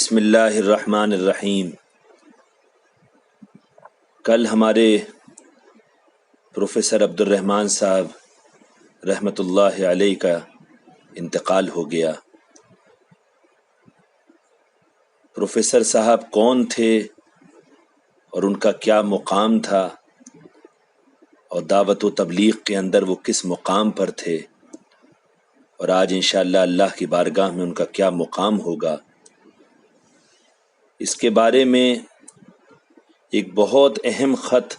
بسم اللہ الرحمن الرحیم۔ کل ہمارے پروفیسر عبد الرحمن صاحب رحمۃ اللہ علیہ کا انتقال ہو گیا۔ پروفیسر صاحب کون تھے اور ان کا کیا مقام تھا، اور دعوت و تبلیغ کے اندر وہ کس مقام پر تھے، اور آج انشاءاللہ اللہ کی بارگاہ میں ان کا کیا مقام ہوگا، اس کے بارے میں ایک بہت اہم خط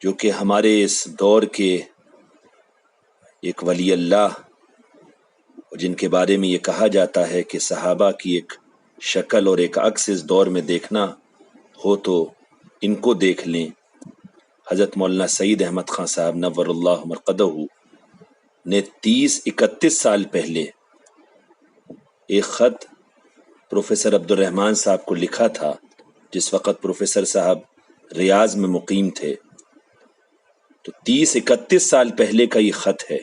جو کہ ہمارے اس دور کے ایک ولی اللہ، جن کے بارے میں یہ کہا جاتا ہے کہ صحابہ کی ایک شکل اور ایک عکس اس دور میں دیکھنا ہو تو ان کو دیکھ لیں، حضرت مولانا سعید احمد خان صاحب نور اللہ مرقدہ نے 30-31 سال پہلے ایک خط پروفیسر عبد الرحمن صاحب کو لکھا تھا، جس وقت پروفیسر صاحب ریاض میں مقیم تھے۔ تو 30-31 سال پہلے کا یہ خط ہے،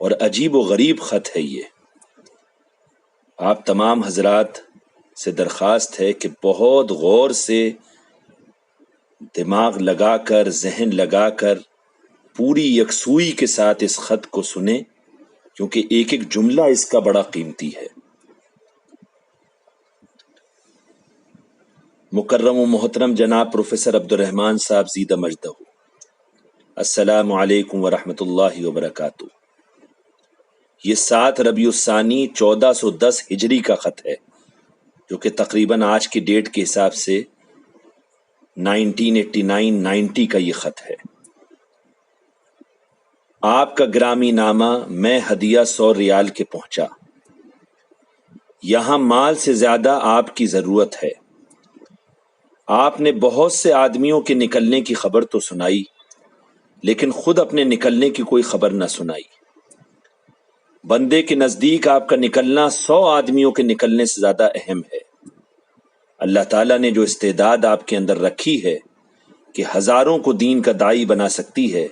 اور عجیب و غریب خط ہے یہ۔ آپ تمام حضرات سے درخواست ہے کہ بہت غور سے دماغ لگا کر، ذہن لگا کر، پوری یکسوئی کے ساتھ اس خط کو سنیں، کیونکہ ایک ایک جملہ اس کا بڑا قیمتی ہے۔ مکرم و محترم جناب پروفیسر عبد الرحمن صاحب زیدہ مجدہ، السلام علیکم ورحمۃ اللہ وبرکاتہ۔ یہ 7 ربیع الثانی 1410 ہجری کا خط ہے، جو کہ تقریباً آج کی ڈیٹ کے حساب سے 1989-90 کا یہ خط ہے۔ آپ کا گرامی نامہ میں ہدیہ 100 ریال کے پہنچا۔ یہاں مال سے زیادہ آپ کی ضرورت ہے۔ آپ نے بہت سے آدمیوں کے نکلنے کی خبر تو سنائی، لیکن خود اپنے نکلنے کی کوئی خبر نہ سنائی۔ بندے کے نزدیک آپ کا نکلنا 100 آدمیوں کے نکلنے سے زیادہ اہم ہے۔ اللہ تعالیٰ نے جو استعداد آپ کے اندر رکھی ہے کہ ہزاروں کو دین کا داعی بنا سکتی ہے،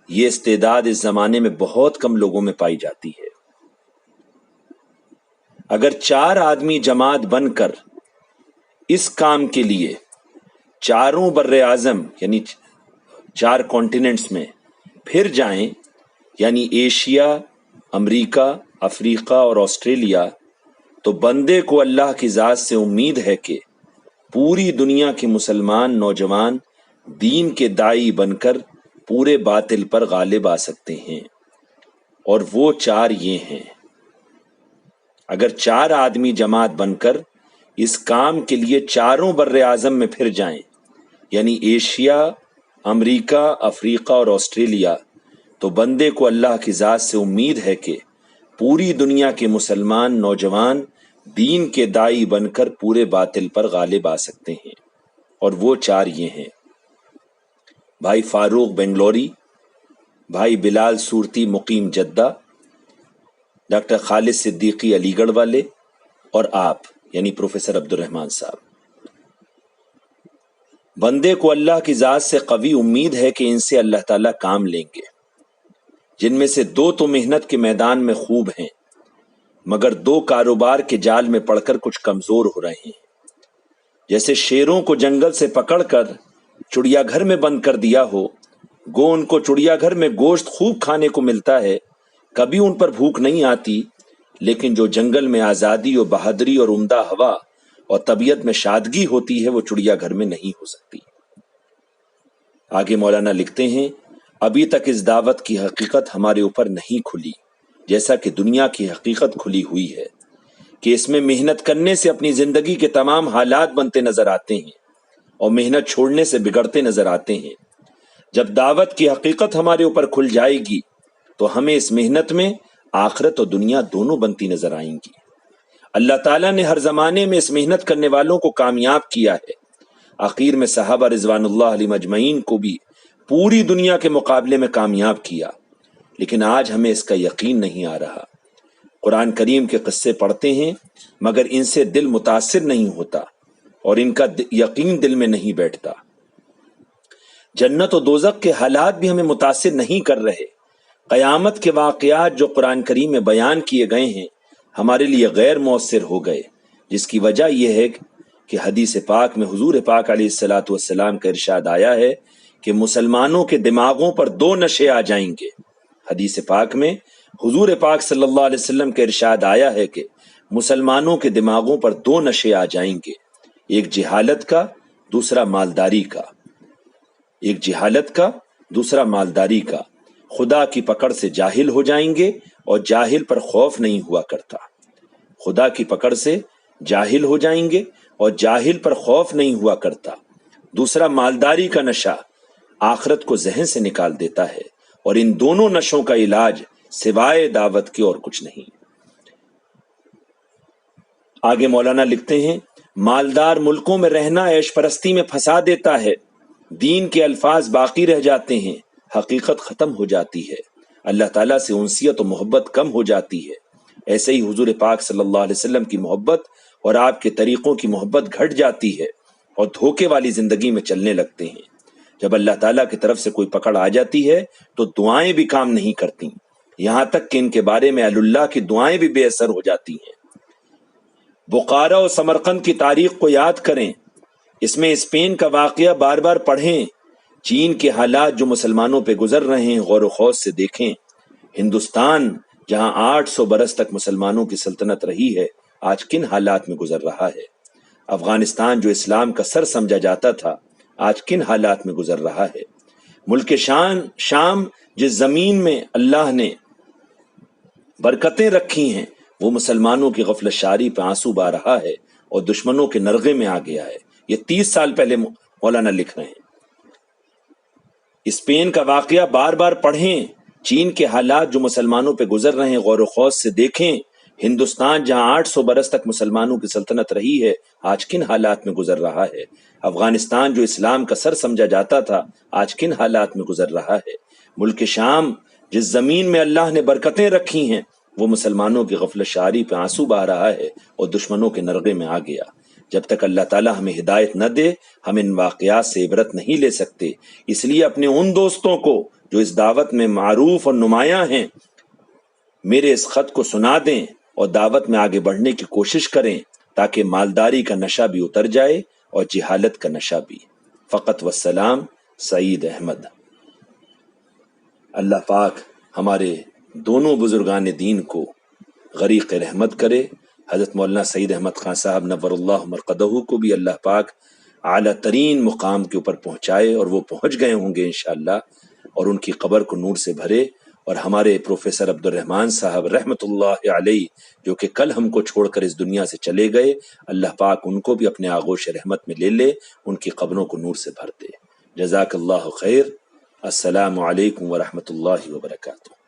یہ استعداد اس زمانے میں بہت کم لوگوں میں پائی جاتی ہے۔ اگر 4 آدمی جماعت بن کر اس کام کے لیے چاروں بر اعظم یعنی 4 کانٹیننٹس میں پھر جائیں، یعنی ایشیا، امریکہ، افریقہ اور آسٹریلیا، تو بندے کو اللہ کی ذات سے امید ہے کہ پوری دنیا کے مسلمان نوجوان دین کے داعی بن کر پورے باطل پر غالب آ سکتے ہیں، اور وہ 4 یہ ہیں۔ اگر 4 آدمی جماعت بن کر اس کام کے لیے چاروں بر اعظم میں پھر جائیں، یعنی ایشیا، امریکہ، افریقہ اور آسٹریلیا، تو بندے کو اللہ کی ذات سے امید ہے کہ پوری دنیا کے مسلمان نوجوان دین کے داعی بن کر پورے باطل پر غالب آ سکتے ہیں، اور وہ 4 یہ ہیں: بھائی فاروق بنگلوری، بھائی بلال صورتی مقیم جدہ، ڈاکٹر خالد صدیقی علی گڑھ والے، اور آپ یعنی پروفیسر عبد الرحمن صاحب۔ بندے کو اللہ کی ذات سے قوی امید ہے کہ ان سے اللہ تعالیٰ کام لیں گے، جن میں سے 2 تو محنت کے میدان میں خوب ہیں، مگر 2 کاروبار کے جال میں پڑ کر کچھ کمزور ہو رہے ہیں۔ جیسے شیروں کو جنگل سے پکڑ کر چڑیا گھر میں بند کر دیا ہو، گو ان کو چڑیا گھر میں گوشت خوب کھانے کو ملتا ہے، کبھی ان پر بھوک نہیں آتی، لیکن جو جنگل میں آزادی اور بہادری اور عمدہ ہوا اور طبیعت میں شادگی ہوتی ہے، وہ چڑیا گھر میں نہیں ہو سکتی۔ آگے مولانا لکھتے ہیں، ابھی تک اس دعوت کی حقیقت ہمارے اوپر نہیں کھلی، جیسا کہ دنیا کی حقیقت کھلی ہوئی ہے، کہ اس میں محنت کرنے سے اپنی زندگی کے تمام حالات بنتے نظر آتے ہیں، اور محنت چھوڑنے سے بگڑتے نظر آتے ہیں۔ جب دعوت کی حقیقت ہمارے اوپر کھل جائے گی تو ہمیں اس محنت میں آخرت اور دنیا دونوں بنتی نظر آئیں گی۔ اللہ تعالیٰ نے ہر زمانے میں اس محنت کرنے والوں کو کامیاب کیا ہے۔ آخر میں صحابہ رضوان اللہ علیہم اجمعین کو بھی پوری دنیا کے مقابلے میں کامیاب کیا، لیکن آج ہمیں اس کا یقین نہیں آ رہا۔ قرآن کریم کے قصے پڑھتے ہیں، مگر ان سے دل متاثر نہیں ہوتا اور ان کا یقین دل میں نہیں بیٹھتا۔ جنت و دوزخ کے حالات بھی ہمیں متاثر نہیں کر رہے۔ قیامت کے واقعات جو قرآن کریم میں بیان کیے گئے ہیں، ہمارے لیے غیر مؤثر ہو گئے، جس کی وجہ یہ ہے کہ حدیث پاک میں حضور پاک علیہ الصلاۃ والسلام کا ارشاد آیا ہے کہ مسلمانوں کے دماغوں پر دو نشے آ جائیں گے۔ حدیث پاک میں حضور پاک صلی اللہ علیہ وسلم کا ارشاد آیا ہے کہ مسلمانوں کے دماغوں پر دو نشے آ جائیں گے، ایک جہالت کا، دوسرا مالداری کا۔ ایک جہالت کا، دوسرا مالداری کا۔ خدا کی پکڑ سے جاہل ہو جائیں گے اور جاہل پر خوف نہیں ہوا کرتا۔ خدا کی پکڑ سے جاہل ہو جائیں گے اور جاہل پر خوف نہیں ہوا کرتا۔ دوسرا مالداری کا نشہ آخرت کو ذہن سے نکال دیتا ہے، اور ان دونوں نشوں کا علاج سوائے دعوت کے اور کچھ نہیں۔ آگے مولانا لکھتے ہیں، مالدار ملکوں میں رہنا عیش پرستی میں پھنسا دیتا ہے، دین کے الفاظ باقی رہ جاتے ہیں، حقیقت ختم ہو جاتی ہے، اللہ تعالیٰ سے انسیت و محبت کم ہو جاتی ہے۔ ایسے ہی حضور پاک صلی اللہ علیہ وسلم کی محبت اور آپ کے طریقوں کی محبت گھٹ جاتی ہے اور دھوکے والی زندگی میں چلنے لگتے ہیں۔ جب اللہ تعالیٰ کی طرف سے کوئی پکڑ آ جاتی ہے تو دعائیں بھی کام نہیں کرتی، یہاں تک کہ ان کے بارے میں اللہ کی دعائیں بھی بے اثر ہو جاتی ہیں۔ بخارا اور سمرقند کی تاریخ کو یاد کریں، اس میں اسپین کا واقعہ بار بار پڑھیں، چین کے حالات جو مسلمانوں پہ گزر رہے ہیں غور و خوض سے دیکھیں۔ ہندوستان جہاں 800 برس تک مسلمانوں کی سلطنت رہی ہے، آج کن حالات میں گزر رہا ہے۔ افغانستان جو اسلام کا سر سمجھا جاتا تھا، آج کن حالات میں گزر رہا ہے۔ ملک شام جس زمین میں اللہ نے برکتیں رکھی ہیں، وہ مسلمانوں کی غفلت شاری پہ آنسو بہا رہا ہے اور دشمنوں کے نرغے میں آ گیا ہے۔ یہ 30 سال پہلے مولانا لکھ رہے ہیں۔ اسپین کا واقعہ بار بار پڑھیں، چین کے حالات جو مسلمانوں پہ گزر رہے ہیں غور و خوض سے دیکھیں۔ ہندوستان جہاں 800 برس تک مسلمانوں کی سلطنت رہی ہے، آج کن حالات میں گزر رہا ہے۔ افغانستان جو اسلام کا سر سمجھا جاتا تھا، آج کن حالات میں گزر رہا ہے۔ ملک شام جس زمین میں اللہ نے برکتیں رکھی ہیں، وہ مسلمانوں کی غفلت شعاری پہ آنسو بہا رہا ہے اور دشمنوں کے نرغے میں آ گیا۔ جب تک اللہ تعالیٰ ہمیں ہدایت نہ دے، ہم ان واقعات سے عبرت نہیں لے سکتے۔ اس لیے اپنے ان دوستوں کو جو اس دعوت میں معروف اور نمایاں ہیں، میرے اس خط کو سنا دیں اور دعوت میں آگے بڑھنے کی کوشش کریں، تاکہ مالداری کا نشہ بھی اتر جائے اور جہالت کا نشہ بھی۔ فقط والسلام، سعید احمد۔ اللہ پاک ہمارے دونوں بزرگان دین کو غریق رحمت کرے۔ حضرت مولانا سعید احمد خان صاحب نور اللہ مرقدہ کو بھی اللہ پاک اعلیٰ ترین مقام کے اوپر پہنچائے، اور وہ پہنچ گئے ہوں گے انشاءاللہ، اور ان کی قبر کو نور سے بھرے۔ اور ہمارے پروفیسر عبد الرحمن صاحب رحمۃ اللہ علیہ، جو کہ کل ہم کو چھوڑ کر اس دنیا سے چلے گئے، اللہ پاک ان کو بھی اپنے آغوش رحمت میں لے لے، ان کی قبروں کو نور سے بھر دے۔ جزاک اللہ خیر۔ السلام علیکم ورحمۃ اللہ وبرکاتہ۔